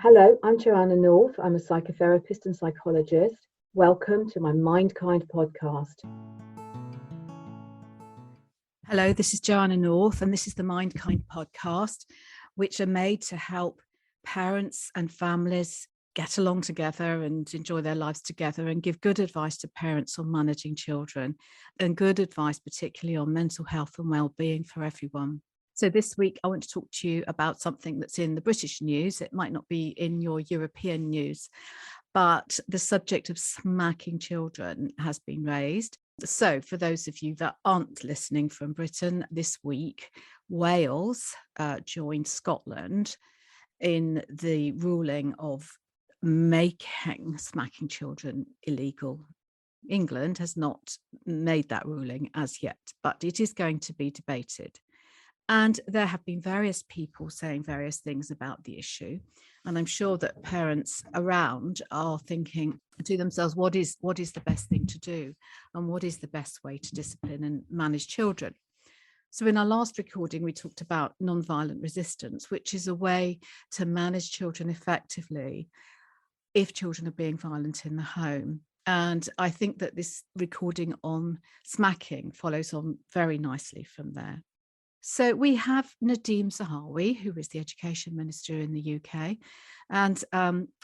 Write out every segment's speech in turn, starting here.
Hello, I'm Joanna North. I'm a psychotherapist and psychologist. Welcome to my Mind Kind podcast. Hello, this is Joanna North, and this is the Mind Kind podcast, which are made to help parents and families get along together and enjoy their lives together and give good advice to parents on managing children and good advice, particularly on mental health and well-being for everyone. So this week, I want to talk to you about something that's in the British news. It might not be in your European news, but the subject of smacking children has been raised. So for those of you that aren't listening from Britain, this week, Wales joined Scotland in the ruling of making smacking children illegal. England has not made that ruling as yet, but it is going to be debated. And there have been various people saying various things about the issue. And I'm sure that parents around are thinking to themselves, what is the best thing to do? And what is the best way to discipline and manage children? So in our last recording, we talked about nonviolent resistance, which is a way to manage children effectively if children are being violent in the home. And I think that this recording on smacking follows on very nicely from there. So we have Nadhim Zahawi, who is the Education Minister in the UK, and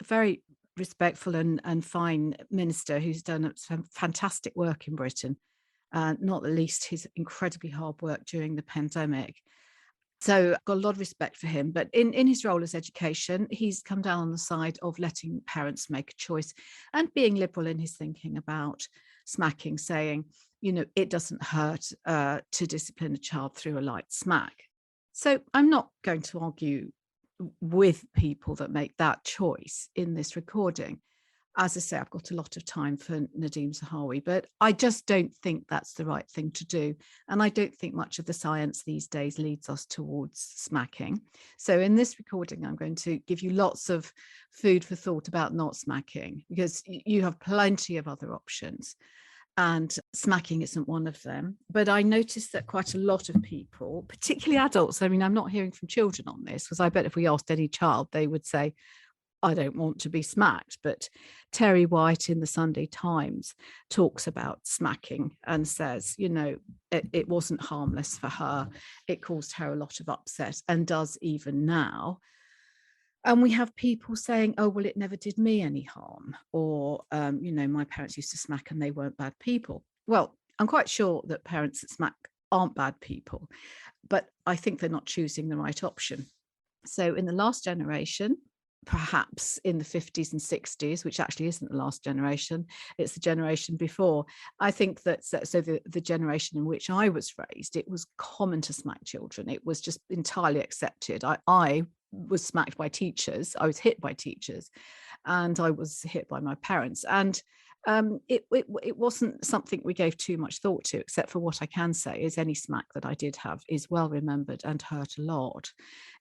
very respectful and fine minister who's done some fantastic work in Britain, not the least his incredibly hard work during the pandemic. So I've got a lot of respect for him. But in his role as education, he's come down on the side of letting parents make a choice and being liberal in his thinking about smacking, saying, it doesn't hurt to discipline a child through a light smack. So I'm not going to argue with people that make that choice in this recording. As I say, I've got a lot of time for Nadhim Zahawi, but I just don't think that's the right thing to do. And I don't think much of the science these days leads us towards smacking. So in this recording, I'm going to give you lots of food for thought about not smacking, because you have plenty of other options. And smacking isn't one of them. But I noticed that quite a lot of people, particularly adults, I'm not hearing from children on this, because I bet if we asked any child, they would say, I don't want to be smacked. But Terry White in the Sunday Times talks about smacking and says, it wasn't harmless for her. It caused her a lot of upset and does even now. And we have people saying, oh, well, it never did me any harm. Or, my parents used to smack and they weren't bad people. Well, I'm quite sure that parents that smack aren't bad people, but I think they're not choosing the right option. So in the last generation, perhaps in the 50s and 60s, which actually isn't the last generation, it's the generation before. I think that the generation in which I was raised, it was common to smack children. It was just entirely accepted. I was smacked by teachers. I was hit by teachers, and I was hit by my parents. And it wasn't something we gave too much thought to, except for what I can say is any smack that I did have is well remembered and hurt a lot,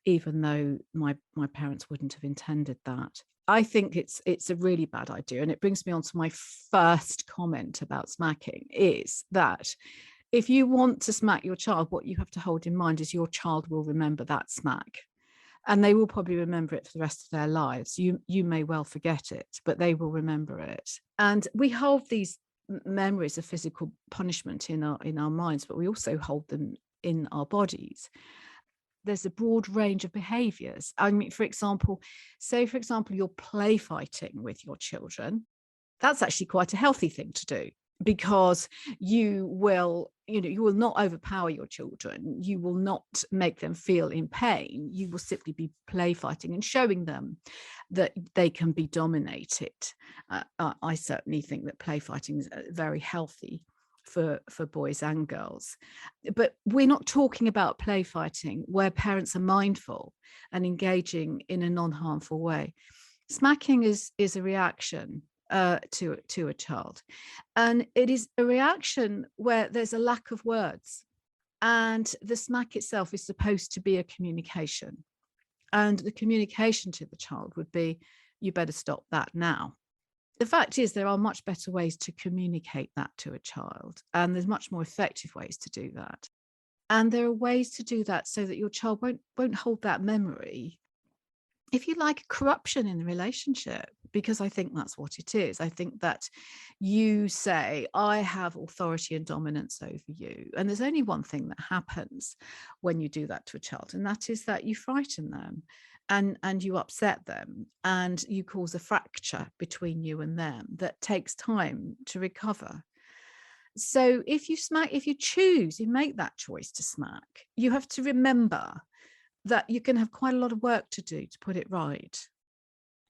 even though my parents wouldn't have intended that. I think it's a really bad idea. And it brings me on to my first comment about smacking, is that if you want to smack your child, what you have to hold in mind is your child will remember that smack. And they will probably remember it for the rest of their lives. You may well forget it, but they will remember it. And we hold these memories of physical punishment in our minds, but we also hold them in our bodies. There's a broad range of behaviours. For example, you're play fighting with your children. That's actually quite a healthy thing to do, because you will not overpower your children. You will not make them feel in pain. You will simply be play fighting and showing them that they can be dominated. I certainly think that play fighting is very healthy for boys and girls. But we're not talking about play fighting where parents are mindful and engaging in a non-harmful way. Smacking is a reaction to a child, and it is a reaction where there's a lack of words, and the smack itself is supposed to be a communication, and the communication to the child would be, you better stop that now. The fact is, there are much better ways to communicate that to a child, and there's much more effective ways to do that. And there are ways to do that so that your child won't hold that memory if you like, corruption in the relationship, because I think that's what it is. I think that you say, I have authority and dominance over you. And there's only one thing that happens when you do that to a child, and that is that you frighten them and you upset them and you cause a fracture between you and them that takes time to recover. So if you make that choice to smack, you have to remember that you can have quite a lot of work to do to put it right.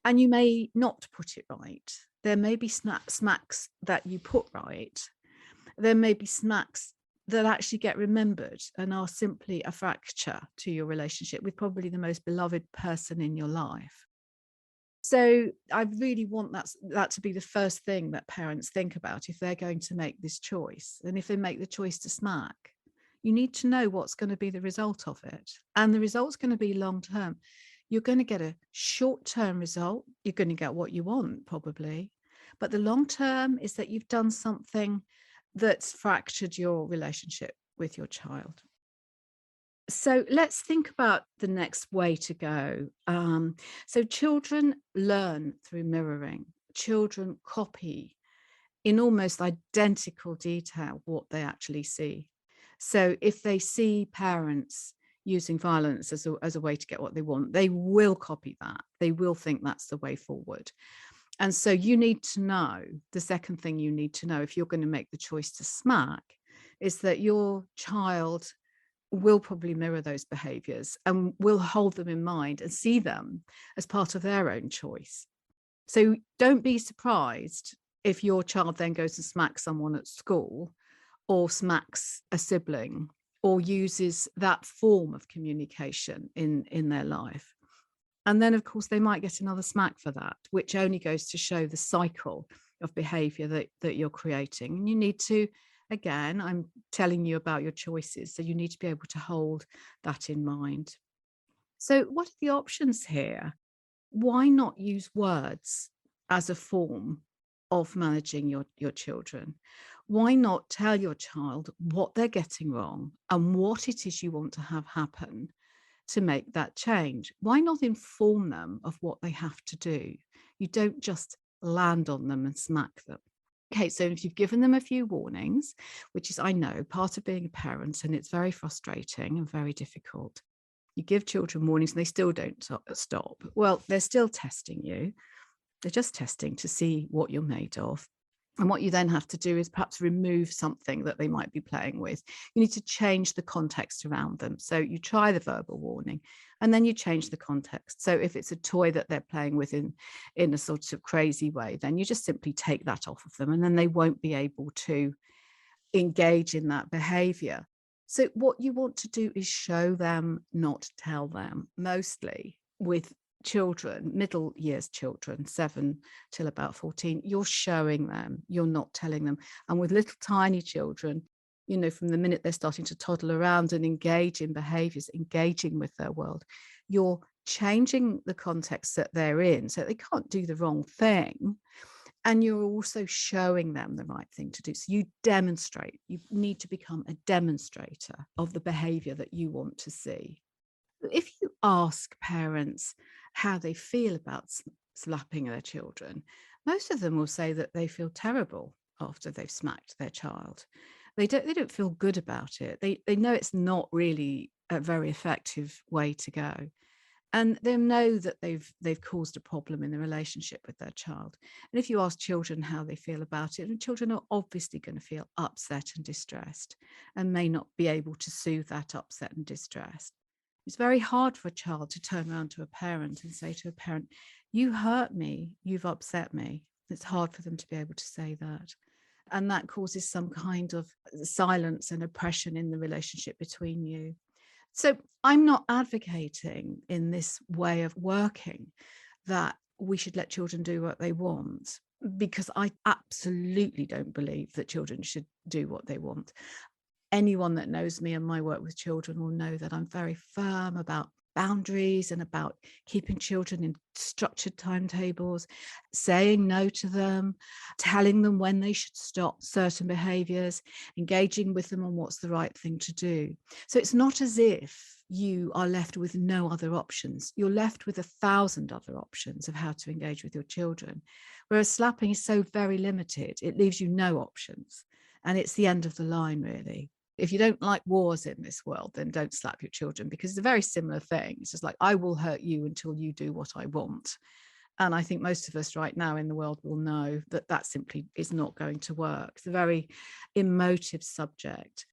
And you may not put it right. There may be smacks that you put right. There may be smacks that actually get remembered and are simply a fracture to your relationship with probably the most beloved person in your life. So I really want that to be the first thing that parents think about if they're going to make this choice. And if they make the choice to smack, you need to know what's going to be the result of it. And the result's going to be long term. You're going to get a short-term result. You're going to get what you want, probably. But the long term is that you've done something that's fractured your relationship with your child. So let's think about the next way to go. So children learn through mirroring. Children copy in almost identical detail what they actually see. So if they see parents using violence as a way to get what they want, they will copy that. They will think that's the way forward. And so you need to know, the second thing you need to know if you're going to make the choice to smack is that your child will probably mirror those behaviours and will hold them in mind and see them as part of their own choice. So don't be surprised if your child then goes and smacks someone at school or smacks a sibling or uses that form of communication in their life. And then, of course, they might get another smack for that, which only goes to show the cycle of behaviour that you're creating. And you need to, again, I'm telling you about your choices, so you need to be able to hold that in mind. So what are the options here? Why not use words as a form of managing your children? Why not tell your child what they're getting wrong and what it is you want to have happen to make that change? Why not inform them of what they have to do? You don't just land on them and smack them. Okay, so if you've given them a few warnings, which is, I know, part of being a parent, and it's very frustrating and very difficult. You give children warnings and they still don't stop. Well, they're still testing you. They're just testing to see what you're made of. And what you then have to do is perhaps remove something that they might be playing with. You need to change the context around them. So you try the verbal warning and then you change the context. So if it's a toy that they're playing with in a sort of crazy way, then you just simply take that off of them and then they won't be able to engage in that behavior. So what you want to do is show them, not tell them, mostly with children, middle years children, 7 till about 14, you're showing them, you're not telling them. And with little tiny children, you know, from the minute they're starting to toddle around and engage in behaviors, engaging with their world, you're changing the context that they're in so they can't do the wrong thing. And you're also showing them the right thing to do. So you demonstrate, you need to become a demonstrator of the behavior that you want to see. If you ask parents how they feel about slapping their children, most of them will say that they feel terrible after they've smacked their child. They don't feel good about it. They know it's not really a very effective way to go. And they know that they've caused a problem in the relationship with their child. And if you ask children how they feel about it, and children are obviously going to feel upset and distressed and may not be able to soothe that upset and distress. It's very hard for a child to turn around to a parent and say to a parent, you hurt me, you've upset me. It's hard for them to be able to say that. And that causes some kind of silence and oppression in the relationship between you. So I'm not advocating in this way of working that we should let children do what they want, because I absolutely don't believe that children should do what they want. Anyone that knows me and my work with children will know that I'm very firm about boundaries and about keeping children in structured timetables, saying no to them, telling them when they should stop certain behaviours, engaging with them on what's the right thing to do. So it's not as if you are left with no other options. You're left with 1,000 other options of how to engage with your children. Whereas slapping is so very limited, it leaves you no options. And it's the end of the line, really. If you don't like wars in this world, then don't slap your children, because it's a very similar thing. It's just like, I will hurt you until you do what I want. And I think most of us right now in the world will know that that simply is not going to work. It's a very emotive subject.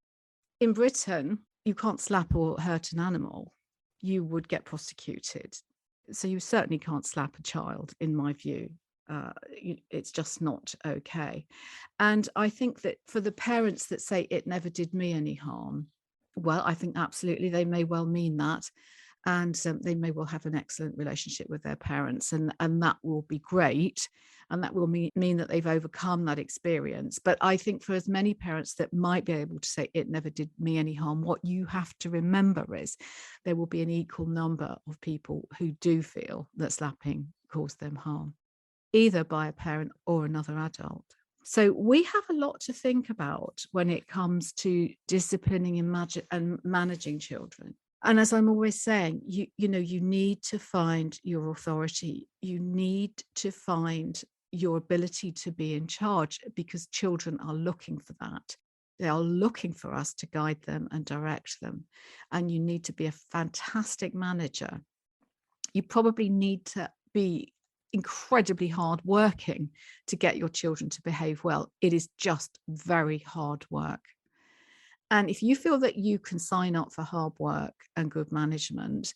In Britain, you can't slap or hurt an animal. You would get prosecuted. So you certainly can't slap a child, in my view. It's just not okay. And I think that for the parents that say it never did me any harm, well, I think absolutely they may well mean that. And they may well have an excellent relationship with their parents, and that will be great. And that will mean that they've overcome that experience. But I think for as many parents that might be able to say it never did me any harm, what you have to remember is there will be an equal number of people who do feel that slapping caused them harm, either by a parent or another adult. So we have a lot to think about when it comes to disciplining and managing children. And as I'm always saying, you need to find your authority. You need to find your ability to be in charge, because children are looking for that. They are looking for us to guide them and direct them. And you need to be a fantastic manager. You probably need to be incredibly hard working to get your children to behave well. It is just very hard work. And if you feel that you can sign up for hard work and good management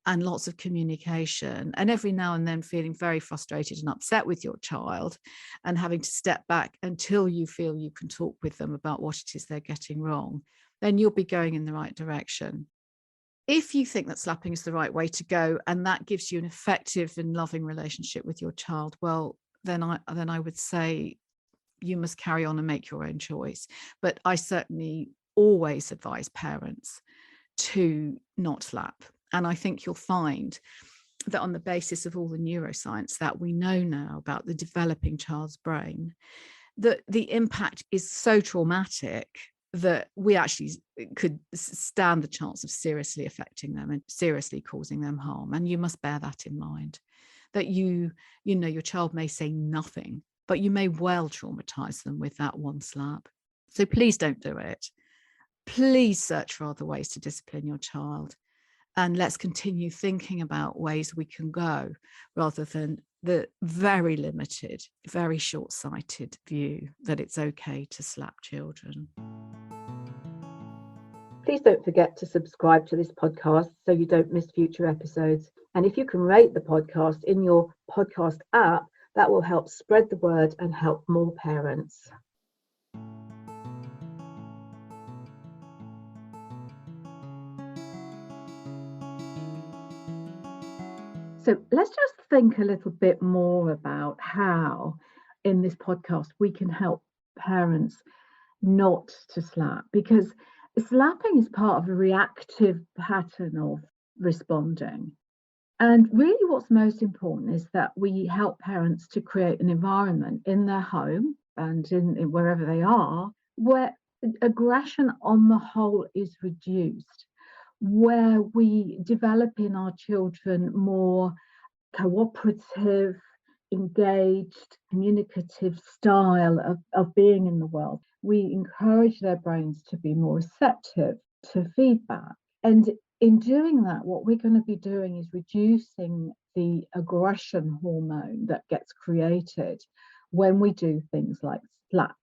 and lots of communication, and every now and then feeling very frustrated and upset with your child and having to step back until you feel you can talk with them about what it is they're getting wrong, then you'll be going in the right direction. If you think that slapping is the right way to go and that gives you an effective and loving relationship with your child, well, then I would say you must carry on and make your own choice. But I certainly always advise parents to not slap. And I think you'll find that on the basis of all the neuroscience that we know now about the developing child's brain, that the impact is so traumatic that we actually could stand the chance of seriously affecting them and seriously causing them harm. And you must bear that in mind, that your child may say nothing, but you may well traumatize them with that one slap. So please don't do it. Please search for other ways to discipline your child. And let's continue thinking about ways we can go, rather than the very limited, very short-sighted view that it's okay to slap children. Please don't forget to subscribe to this podcast so you don't miss future episodes. And if you can rate the podcast in your podcast app, that will help spread the word and help more parents. So let's just think a little bit more about how in this podcast we can help parents not to slap, because slapping is part of a reactive pattern of responding. And really what's most important is that we help parents to create an environment in their home and in wherever they are, where aggression on the whole is reduced, where we develop in our children more cooperative, engaged, communicative style of being in the world. We encourage their brains to be more receptive to feedback. And in doing that, what we're going to be doing is reducing the aggression hormone that gets created when we do things like slap.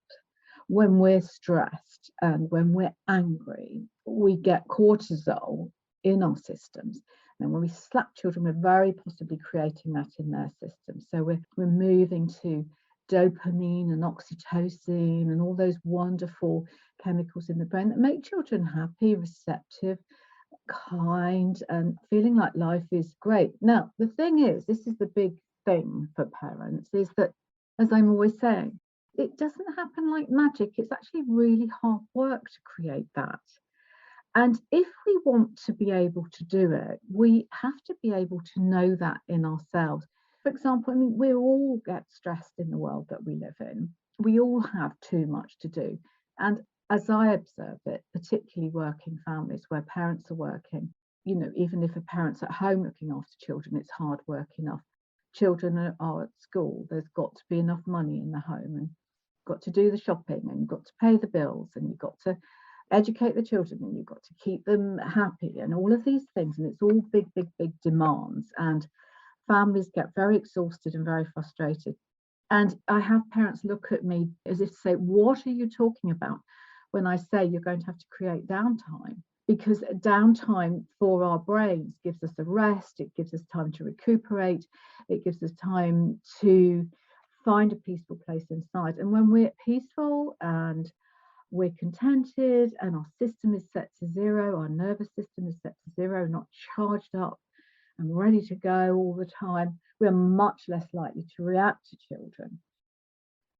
When we're stressed and when we're angry, we get cortisol in our systems. And when we slap children, we're very possibly creating that in their system. So we're moving to dopamine and oxytocin and all those wonderful chemicals in the brain that make children happy, receptive, kind, and feeling like life is great. Now, the thing is, this is the big thing for parents, is that, as I'm always saying, it doesn't happen like magic. It's actually really hard work to create that. And if we want to be able to do it, we have to be able to know that in ourselves. For example, I mean, we all get stressed in the world that we live in. We all have too much to do. And as I observe it, particularly working families where parents are working, you know, even if a parent's at home looking after children, it's hard work enough. Children are at school, there's got to be enough money in the home, and you've got to do the shopping, and you've got to pay the bills, and you've got to educate the children, and you've got to keep them happy, and all of these things. And it's all big, big, big demands. And families get very exhausted and very frustrated. And I have parents look at me as if to say, what are you talking about when I say you're going to have to create downtime? Because downtime for our brains gives us a rest, it gives us time to recuperate, it gives us time to find a peaceful place inside. And when we're peaceful and we're contented and our system is set to zero, our nervous system is set to zero, not charged up and ready to go all the time, we're much less likely to react to children.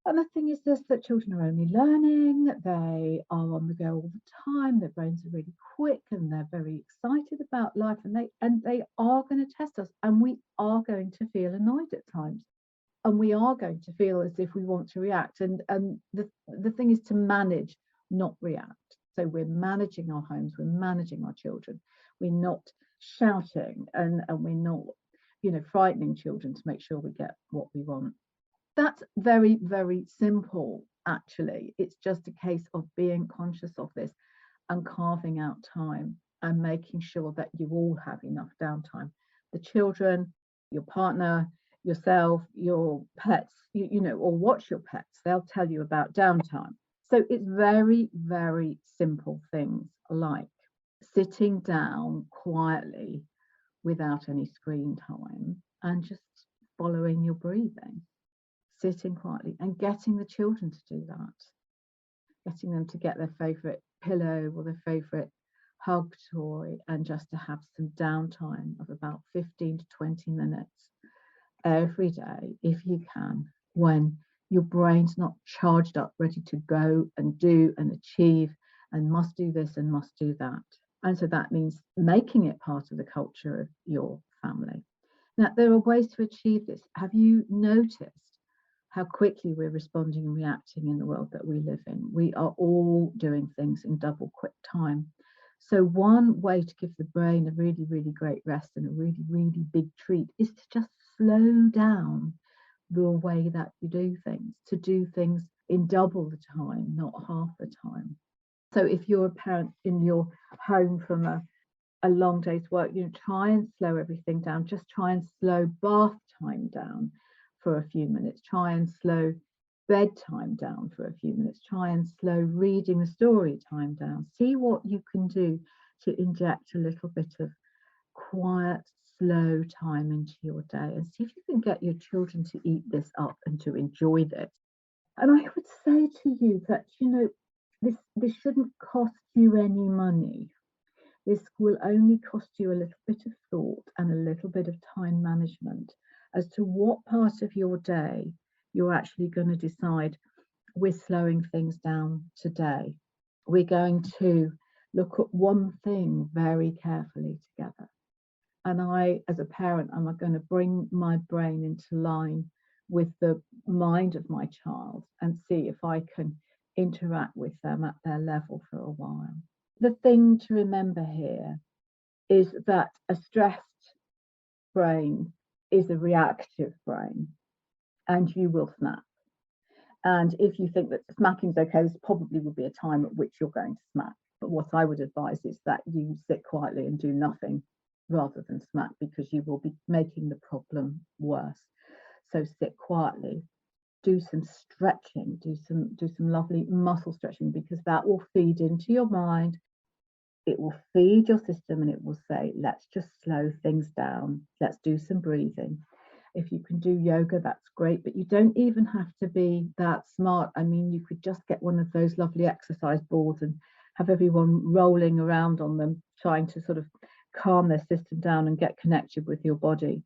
And the thing is this, that children are only learning, they are on the go all the time, their brains are really quick and they're very excited about life, and they are going to test us, and we are going to feel annoyed at times. And we are going to feel as if we want to react. And the thing is to manage, not react. So we're managing our homes, we're managing our children. We're not shouting and we're not, you know, frightening children to make sure we get what we want. That's very, very simple, actually. It's just a case of being conscious of this and carving out time and making sure that you all have enough downtime. The children, your partner, yourself, your pets, you know, or watch your pets, they'll tell you about downtime. So it's very, very simple things like sitting down quietly without any screen time and just following your breathing, sitting quietly and getting the children to do that, getting them to get their favourite pillow or their favourite hug toy, and just to have some downtime of about 15 to 20 minutes every day, if you can, when your brain's not charged up, ready to go and do and achieve and must do this and must do that. And so that means making it part of the culture of your family. Now, there are ways to achieve this. Have you noticed how quickly we're responding and reacting in the world that we live in? We are all doing things in double quick time. So one way to give the brain a really, really great rest and a really, really big treat is to just slow down the way that you do things, to do things in double the time, not half the time. So if you're a parent in your home from a long day's work, you know, try and slow everything down. Just try and slow bath time down for a few minutes. Try and slow bedtime down for a few minutes. Try and slow reading the story time down. See what you can do to inject a little bit of quiet, slow time into your day, and see if you can get your children to eat this up and to enjoy this. And I would say to you that, you know, this shouldn't cost you any money. This will only cost you a little bit of thought and a little bit of time management as to what part of your day you're actually going to decide we're slowing things down today. We're going to look at one thing very carefully together. And I, as a parent, am going to bring my brain into line with the mind of my child and see if I can interact with them at their level for a while. The thing to remember here is that a stressed brain is a reactive brain, and you will snap. And if you think that smacking is okay, this probably will be a time at which you're going to smack. But what I would advise is that you sit quietly and do nothing rather than smack, because you will be making the problem worse. So sit quietly, do some stretching, do some lovely muscle stretching, because that will feed into your mind. It will feed your system and it will say, let's just slow things down. Let's do some breathing. If you can do yoga, that's great, but you don't even have to be that smart. I mean, you could just get one of those lovely exercise boards and have everyone rolling around on them, trying to sort of calm their system down and get connected with your body.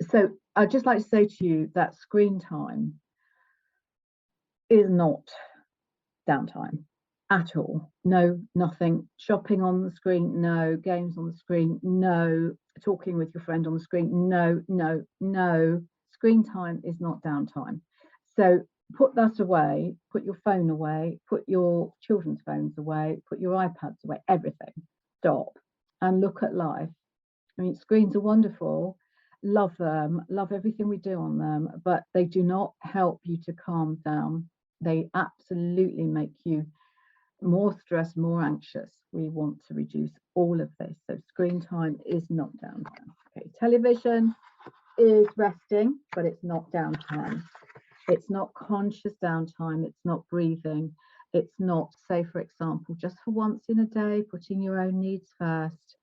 So I'd just like to say to you that screen time is not downtime. at all. No, nothing. Shopping on the screen, no. Games on the screen, no. Talking with your friend on the screen, no, no, no. Screen time is not downtime. So put that away, put your phone away, put your children's phones away, put your iPads away, everything. Stop and look at life. I mean, screens are wonderful. Love them, love everything we do on them, but they do not help you to calm down. They absolutely make you more stressed, more anxious. We want to reduce all of this. So screen time is not downtime. Okay, television is resting, but it's not downtime. It's not conscious downtime. It's not breathing. It's not, say, for example, just for once in a day, putting your own needs first.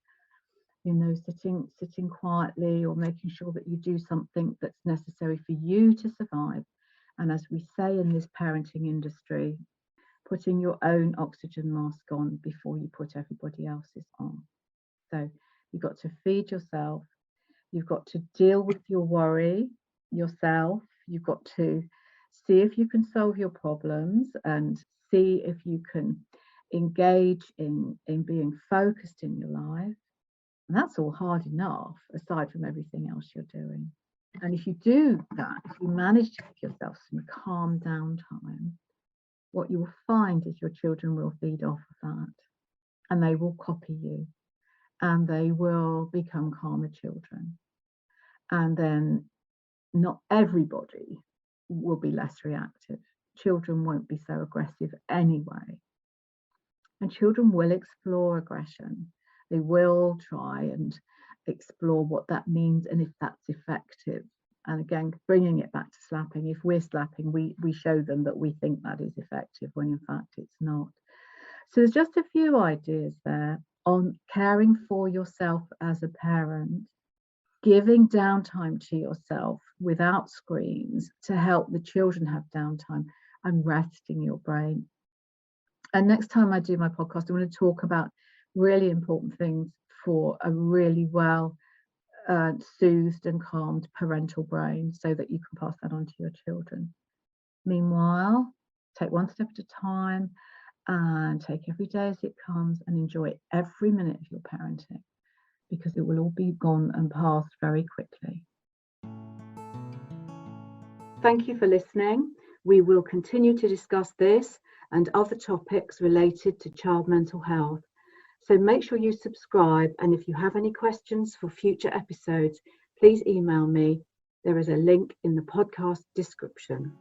You know, sitting quietly, or making sure that you do something that's necessary for you to survive. And as we say in this parenting industry, putting your own oxygen mask on before you put everybody else's on. So you've got to feed yourself. You've got to deal with your worry yourself. You've got to see if you can solve your problems and see if you can engage in being focused in your life. And that's all hard enough, aside from everything else you're doing. And if you do that, if you manage to give yourself some calm down time, what you will find is your children will feed off of that, and they will copy you, and they will become calmer children. And then not everybody will be less reactive. Children won't be so aggressive anyway. And children will explore aggression. They will try and explore what that means and if that's effective. And again, bringing it back to slapping, if we're slapping, we show them that we think that is effective when in fact it's not. So there's just a few ideas there on caring for yourself as a parent, giving downtime to yourself without screens to help the children have downtime, and resting your brain. And next time I do my podcast, I'm going to talk about really important things for a really well soothed and calmed parental brain, so that you can pass that on to your children. Meanwhile, take one step at a time and take every day as it comes, and enjoy every minute of your parenting, because it will all be gone and past very quickly. Thank you for listening. We will continue to discuss this and other topics related to child mental health. So make sure you subscribe, and if you have any questions for future episodes, please email me. There is a link in the podcast description.